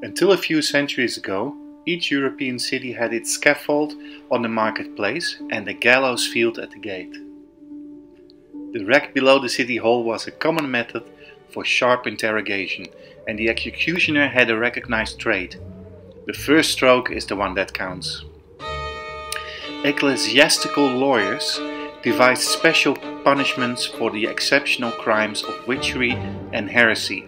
Until a few centuries ago, each European city had its scaffold on the marketplace and a gallows field at the gate. The rack below the city hall was a common method for sharp interrogation, and the executioner had a recognized trade. The first stroke is the one that counts. Ecclesiastical lawyers devised special punishments for the exceptional crimes of witchery and heresy.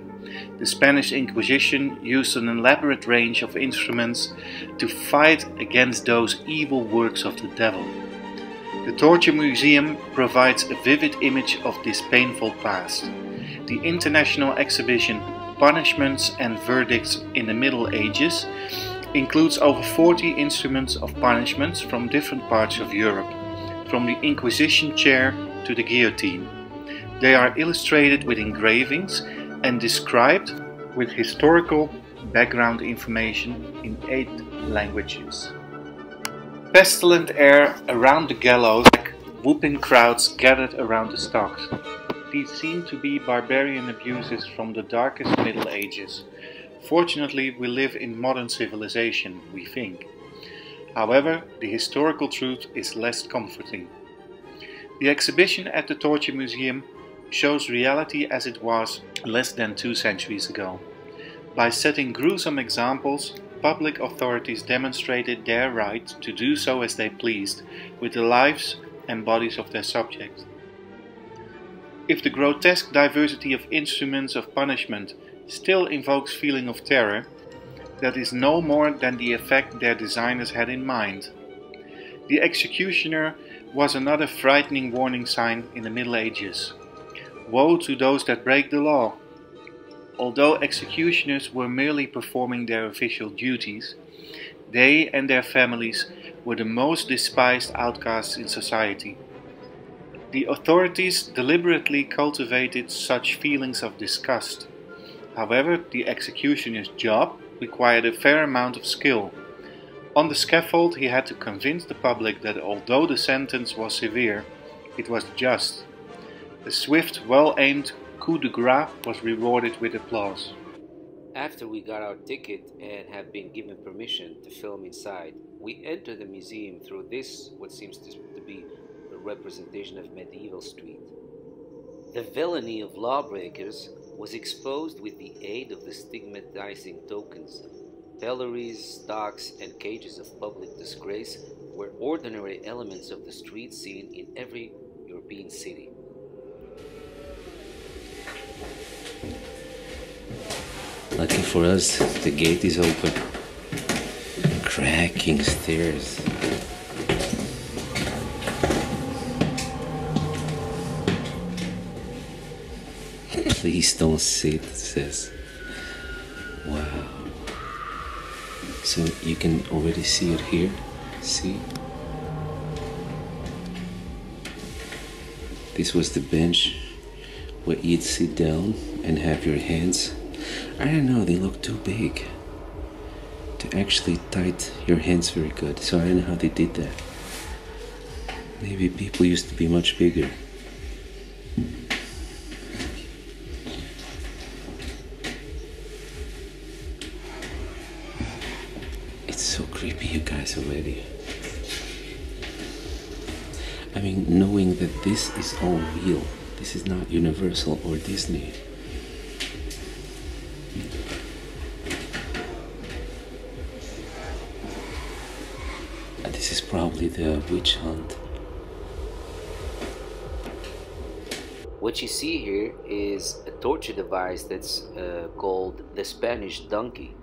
The Spanish Inquisition used an elaborate range of instruments to fight against those evil works of the devil. The Torture Museum provides a vivid image of this painful past. The international exhibition Punishments and Verdicts in the Middle Ages includes over 40 instruments of punishments from different parts of Europe, from the Inquisition chair to the guillotine. They are illustrated with engravings and described with historical background information in 8 languages. Pestilent air around the gallows, like whooping crowds gathered around the stocks. These seem to be barbarian abuses from the darkest Middle Ages. Fortunately, we live in modern civilization, we think. However, the historical truth is less comforting. The exhibition at the Torture Museum shows reality as it was less than 2 centuries ago. By setting gruesome examples, public authorities demonstrated their right to do so as they pleased with the lives and bodies of their subjects. If the grotesque diversity of instruments of punishment still invokes feeling of terror, that is no more than the effect their designers had in mind. The executioner was another frightening warning sign in the Middle Ages. Woe to those that break the law! Although executioners were merely performing their official duties, they and their families were the most despised outcasts in society. The authorities deliberately cultivated such feelings of disgust. However, the executioner's job required a fair amount of skill. On the scaffold, he had to convince the public that although the sentence was severe, it was just. A swift, well-aimed coup de grace was rewarded with applause. After we got our ticket and have been given permission to film inside, we enter the museum through this, what seems to be a representation of medieval street. The villainy of lawbreakers was exposed with the aid of the stigmatizing tokens. Pillories, stocks, and cages of public disgrace were ordinary elements of the street scene in every European city. Lucky for us, the gate is open. Cracking stairs. Please don't sit, it says. Wow. So you can already see it here. See? This was the bench where you'd sit down and have your hands. I don't know, they look too big to actually tight your hands very good. So I don't know how they did that. Maybe people used to be much bigger. It's so creepy, you guys, already. I mean, knowing that this is all real. This is not Universal or Disney. This is probably the witch hunt. What you see here is a torture device that's called the Spanish donkey.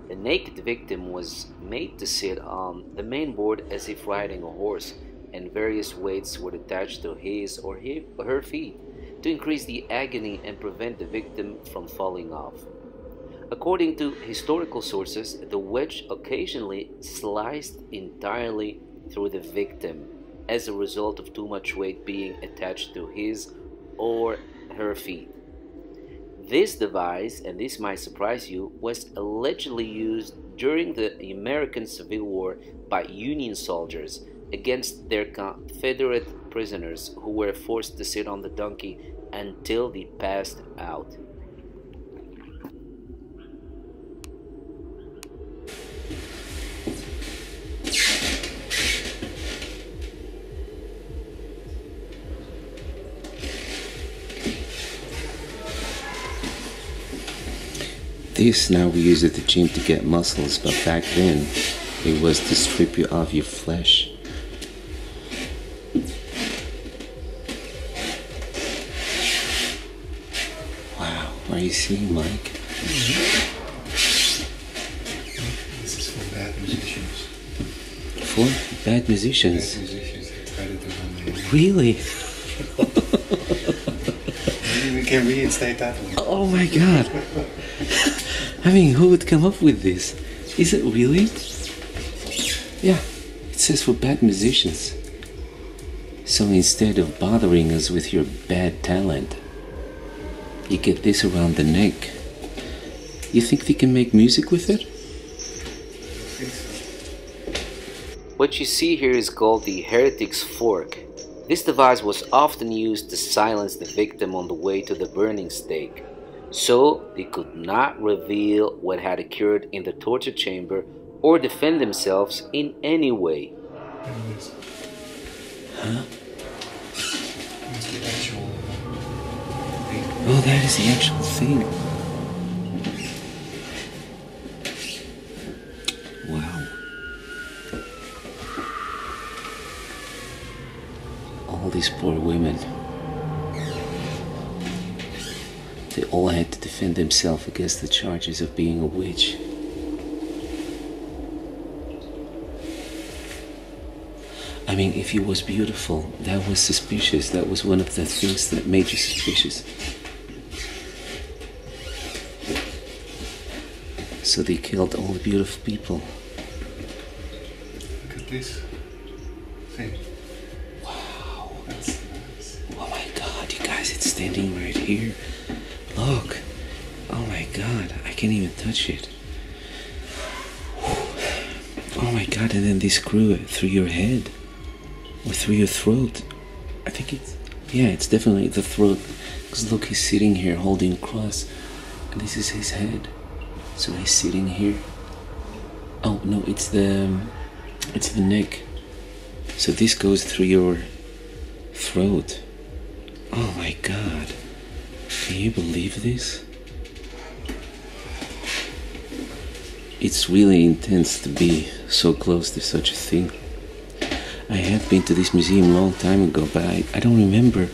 The naked victim was made to sit on the main board as if riding a horse, and various weights were attached to his or her feet to increase the agony and prevent the victim from falling off. According to historical sources, the wedge occasionally sliced entirely through the victim as a result of too much weight being attached to his or her feet. This device, and this might surprise you, was allegedly used during the American Civil War by Union soldiers against their Confederate prisoners who were forced to sit on the donkey until they passed out. This now we use at the gym to get muscles, but back then it was to strip you of your flesh. Wow, are you seeing, Mike? This is for bad musicians. For bad musicians? Bad musicians, they try to do on Really? Maybe we can reinstate that one. Oh my god. I mean, who would come up with this? Is it really? Yeah, it says for bad musicians. So instead of bothering us with your bad talent, you get this around the neck. You think they can make music with it? I think so. What you see here is called the Heretics Fork. This device was often used to silence the victim on the way to the burning stake, so they could not reveal what had occurred in the torture chamber or defend themselves in any way. Huh? It's the actual thing. Oh, that is the actual thing. Wow. All these poor women. They all had to defend themselves against the charges of being a witch. I mean, if you was beautiful, that was suspicious. That was one of the things that made you suspicious. So they killed all the beautiful people. Look at this thing. Wow. That's nice. Oh my god, you guys, it's standing right here. Look. Oh my god, I can't even touch it. Oh my god, and then they screw it through your head. Or through your throat. I think it's... yeah, it's definitely the throat. Because look, he's sitting here holding a cross. And this is his head. So he's sitting here. Oh, no, it's the neck. So this goes through your throat. Oh my god. Can you believe this? It's really intense to be so close to such a thing. I have been to this museum a long time ago, but I don't remember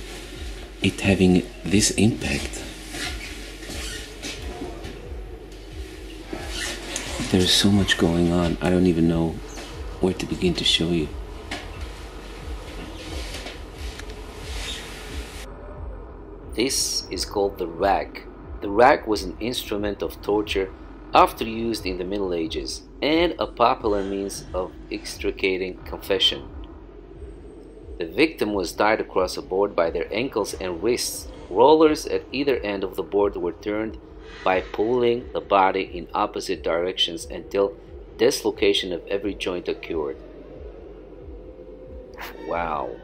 it having this impact. There's so much going on, I don't even know where to begin to show you. This is called the rack. The rack was an instrument of torture often used in the Middle Ages and a popular means of extricating confession. The victim was tied across a board by their ankles and wrists. Rollers at either end of the board were turned by pulling the body in opposite directions until dislocation of every joint occurred. Wow.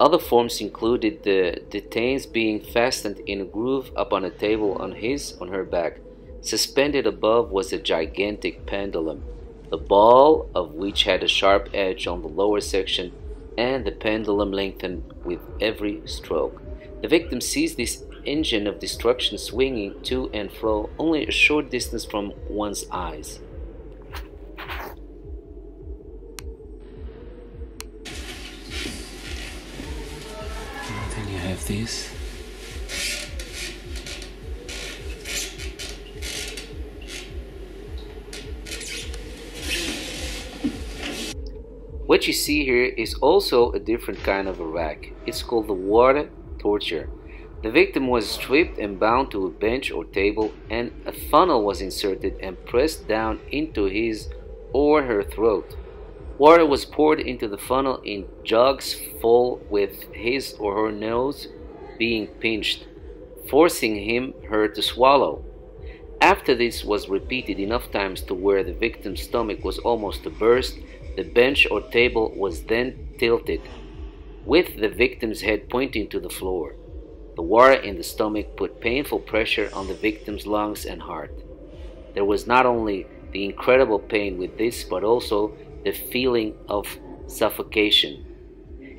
Other forms included the detained being fastened in a groove upon a table on his or her back. Suspended above was a gigantic pendulum, the ball of which had a sharp edge on the lower section, and the pendulum lengthened with every stroke. The victim sees this engine of destruction swinging to and fro only a short distance from one's eyes. And then you have this. What you see here is also a different kind of a rack. It's called the water torture. The victim was stripped and bound to a bench or table, and a funnel was inserted and pressed down into his or her throat. Water was poured into the funnel in jugs full, with his or her nose being pinched, forcing him/her to swallow. After this was repeated enough times to where the victim's stomach was almost to burst, the bench or table was then tilted, with the victim's head pointing to the floor. The water in the stomach put painful pressure on the victim's lungs and heart. There was not only the incredible pain with this, but also the feeling of suffocation.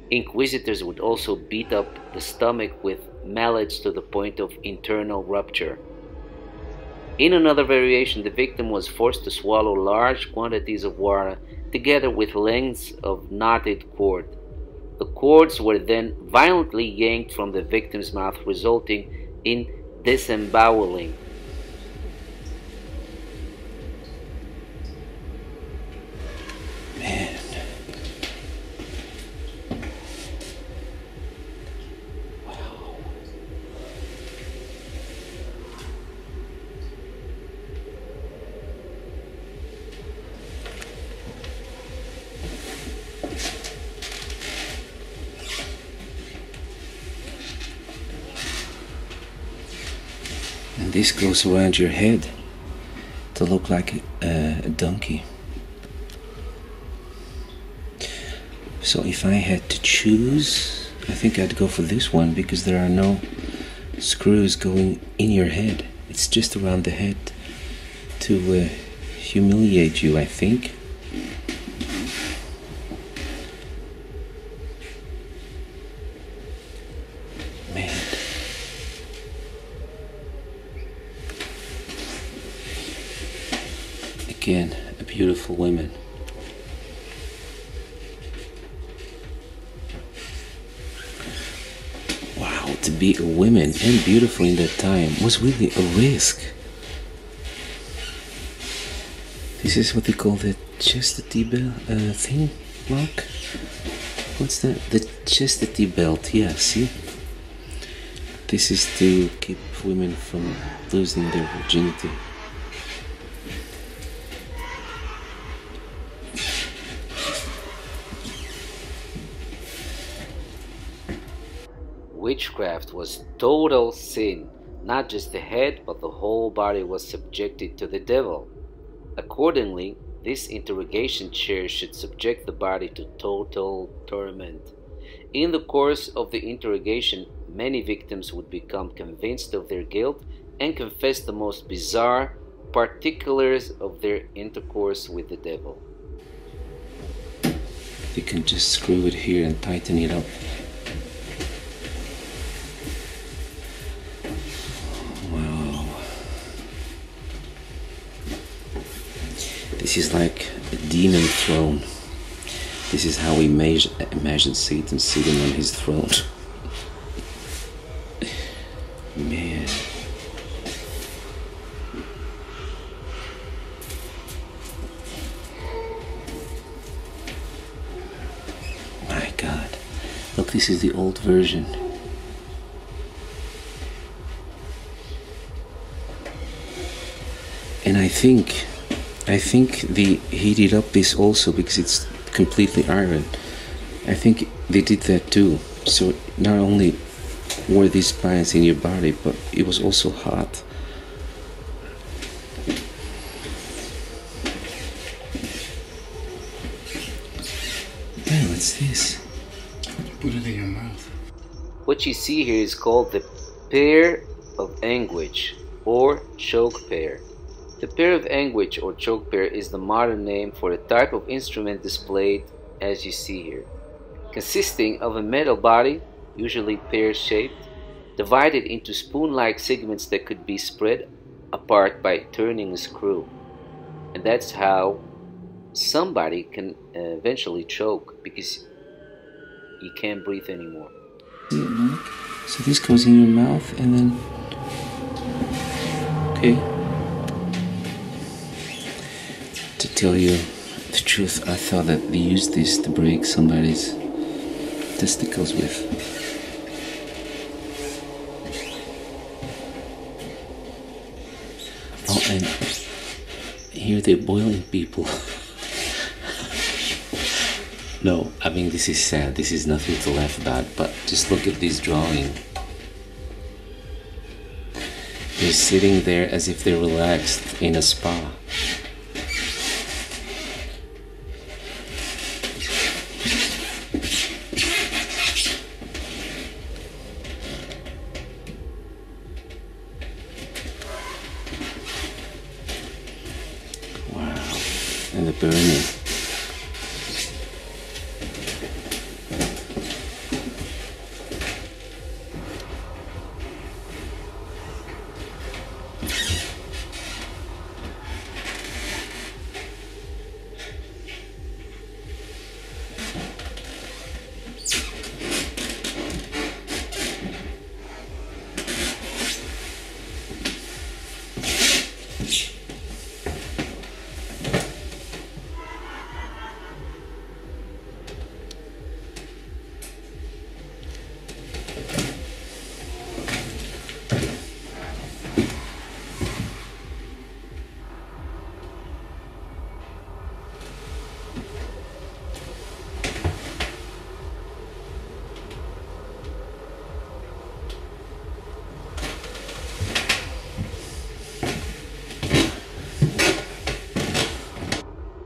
Inquisitors would also beat up the stomach with mallets to the point of internal rupture. In another variation, the victim was forced to swallow large quantities of water together with lengths of knotted cord. The cords were then violently yanked from the victim's mouth, resulting in disemboweling. Man. Wow. And this goes around your head to look like a donkey. So if I had to choose, I think I'd go for this one because there are no screws going in your head. It's just around the head to humiliate you, I think. Man. Again, a beautiful woman. To be a woman and beautiful in that time was really a risk. This is what they call the chastity belt thing, Mark? What's that? The chastity belt, yeah, see? This is to keep women from losing their virginity. Witchcraft was total sin. Not just the head, but the whole body was subjected to the devil. Accordingly, this interrogation chair should subject the body to total torment. In the course of the interrogation, many victims would become convinced of their guilt and confess the most bizarre particulars of their intercourse with the devil. You can just screw it here and tighten it up. This is like a demon throne. This is how we imagine Satan sitting on his throne. Man. My God. Look, this is the old version. And I think they heated up this also because it's completely iron. I think they did that too. So not only were these spines in your body, but it was also hot. Man, what's this? Put it in your mouth. What you see here is called the pear of anguish or choke pear. The pear of anguish or choke pear is the modern name for a type of instrument displayed as you see here, consisting of a metal body, usually pear-shaped, divided into spoon-like segments that could be spread apart by turning a screw. And that's how somebody can eventually choke because you can't breathe anymore. So this goes in your mouth and then... Okay. To tell you the truth, I thought that they used this to break somebody's testicles with. Oh, and here they're boiling people. No, I mean, this is sad. This is nothing to laugh about, but just look at this drawing. They're sitting there as if they're relaxed in a spa. And the burning.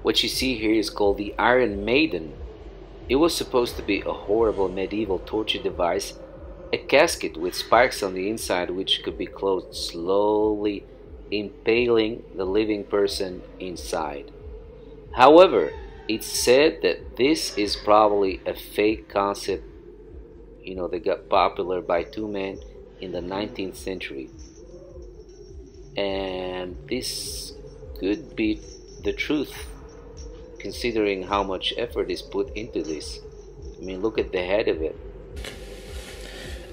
What you see here is called the Iron Maiden. It was supposed to be a horrible medieval torture device, a casket with spikes on the inside which could be closed, slowly impaling the living person inside. However, it's said that this is probably a fake concept, that got popular by two men in the 19th century. And this could be the truth, considering how much effort is put into this. I mean, look at the head of it.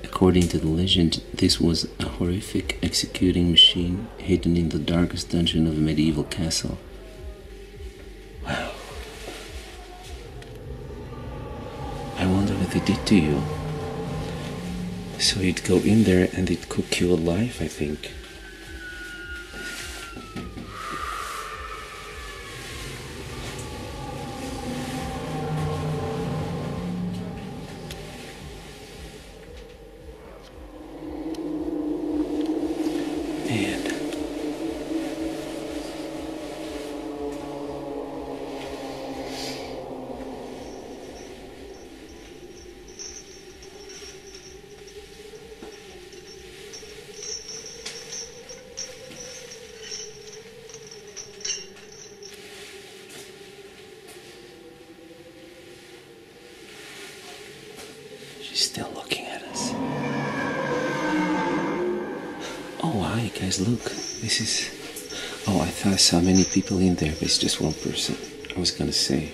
According to the legend, this was a horrific executing machine hidden in the darkest dungeon of a medieval castle. Wow. I wonder what they did to you. So you'd go in there and they'd cook you alive, I think. She's still looking at us. Oh, hi guys, look. This is... Oh, I thought I saw many people in there, but it's just one person. I was gonna say,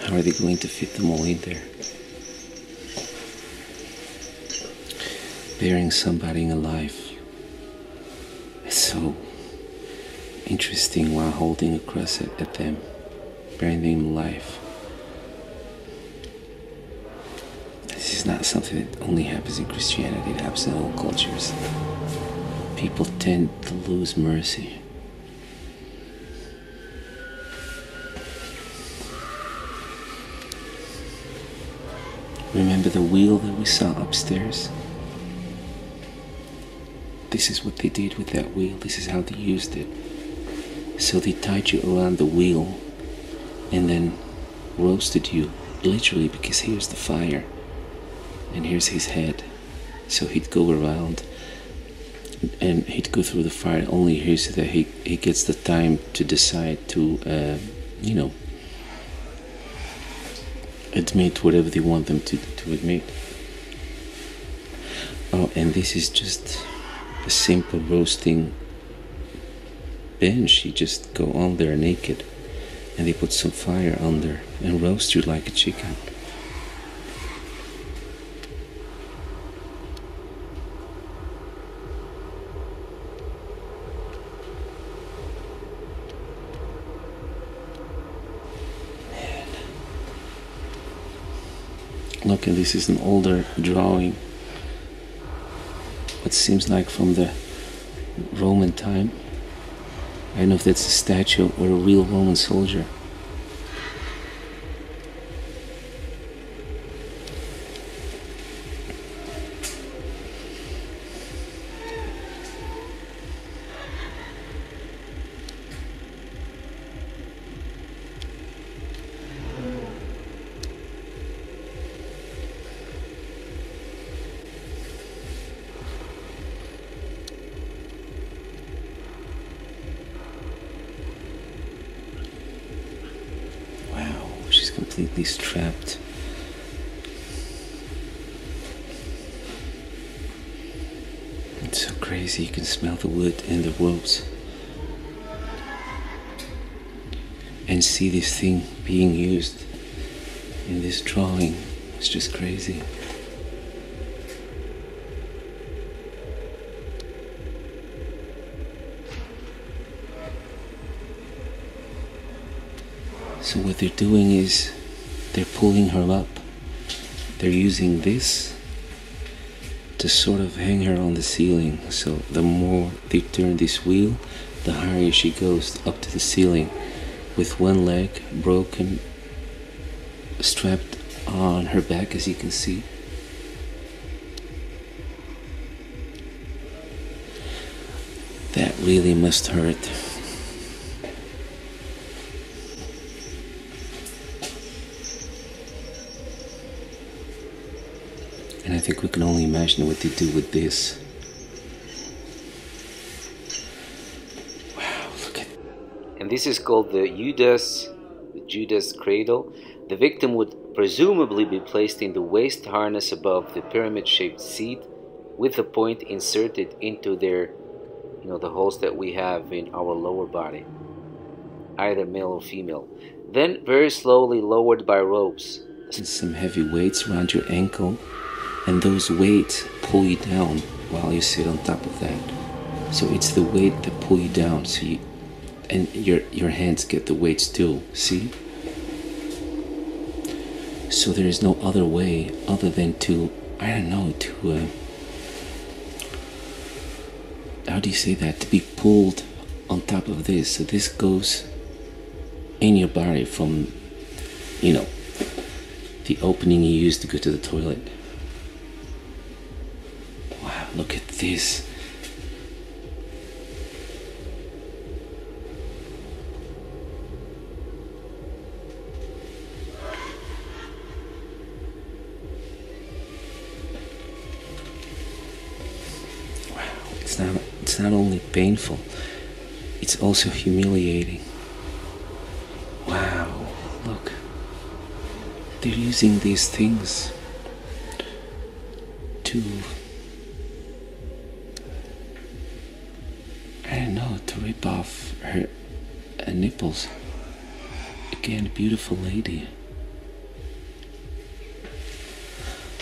how are they going to fit them all in there? Burying somebody alive. It's so interesting while holding a cross at them. Burying them alive. This is not something that only happens in Christianity, it happens in all cultures. People tend to lose mercy. Remember the wheel that we saw upstairs? This is what they did with that wheel, this is how they used it. So they tied you around the wheel and then roasted you, literally, because here's the fire. And here's his head. So he'd go around and he'd go through the fire only here so that he gets the time to decide to, admit whatever they want them to admit. Oh, and this is just a simple roasting bench. You just go on there naked and they put some fire under and roast you like a chicken. Look, and this is an older drawing. What seems like from the Roman time. I don't know if that's a statue or a real Roman soldier. Completely strapped. It's so crazy, you can smell the wood and the ropes and see this thing being used in this drawing. It's just crazy. So what they're doing is they're pulling her up. They're using this to sort of hang her on the ceiling. So the more they turn this wheel, the higher she goes up to the ceiling with one leg broken, strapped on her back, as you can see. That really must hurt. think we can only imagine what they do with this. Wow, look at... And this is called the Judas Cradle. The victim would presumably be placed in the waist harness above the pyramid-shaped seat, with the point inserted into their, the holes that we have in our lower body, either male or female. Then very slowly lowered by ropes. And some heavy weights around your ankle, and those weights pull you down while you sit on top of that. So it's the weight that pull you down, so your hands get the weights too, see? So there is no other way other than to, I don't know, how do you say that? To be pulled on top of this. So this goes in your body from, the opening you use to go to the toilet. Wow, look at this. It's not only painful, it's also humiliating. Wow, look. They're using these things to, I don't know, to rip off her nipples. Again, beautiful lady.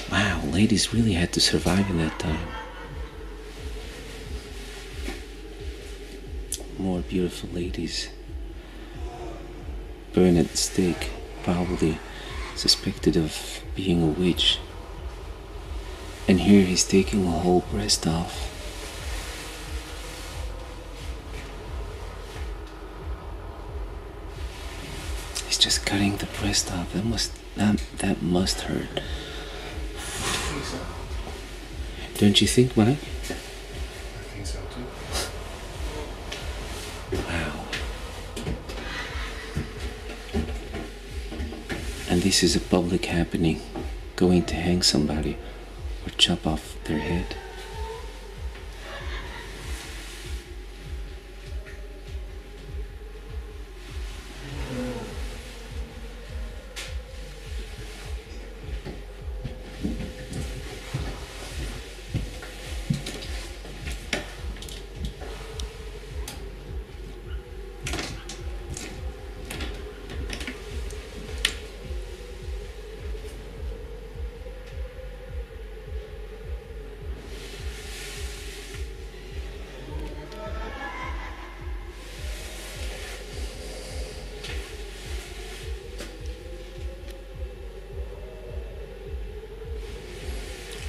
Wow, ladies really had to survive in that time. More beautiful ladies burned at the stake, probably suspected of being a witch. And here he's taking a whole breast off. He's just cutting the breast off. That must hurt. Don't you think, Mike? Wow. And this is a public happening, going to hang somebody or chop off their head.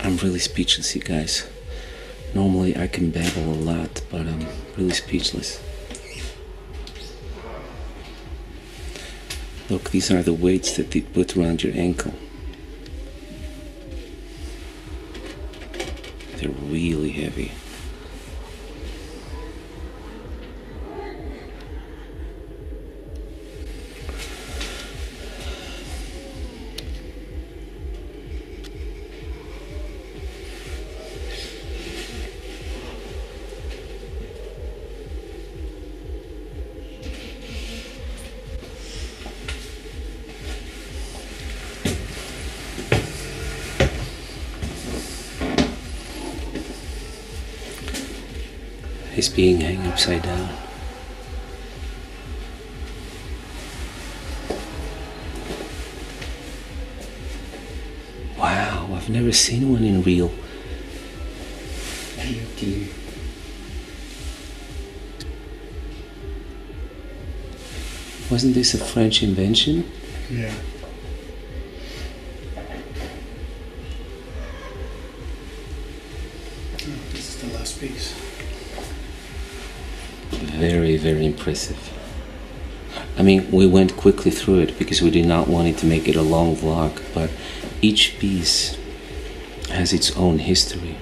I'm really speechless, you guys. Normally I can babble a lot, but I'm really speechless. Look, these are the weights that they put around your ankle. They're really heavy. He's being hanged upside down. Wow, I've never seen one in real. Wasn't this a French invention? Yeah. Oh, this is the last piece. Very, very impressive. I mean, we went quickly through it because we did not want it to make it a long vlog, but each piece has its own history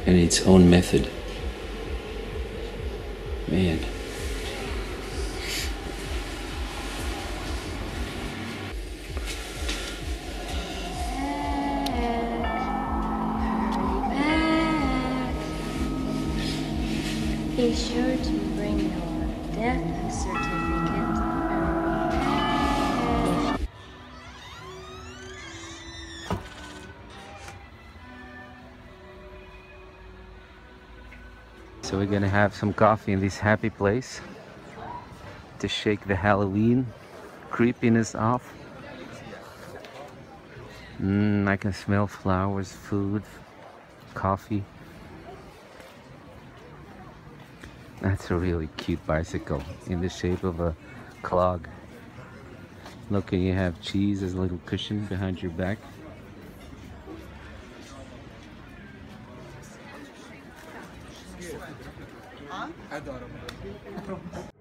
and its own method. Man. sure to bring your death certificate. So we're gonna have some coffee in this happy place to shake the Halloween creepiness off. I can smell flowers, food, coffee. That's a really cute bicycle in the shape of a clog. Look, and you have cheese as a little cushion behind your back. Adoro.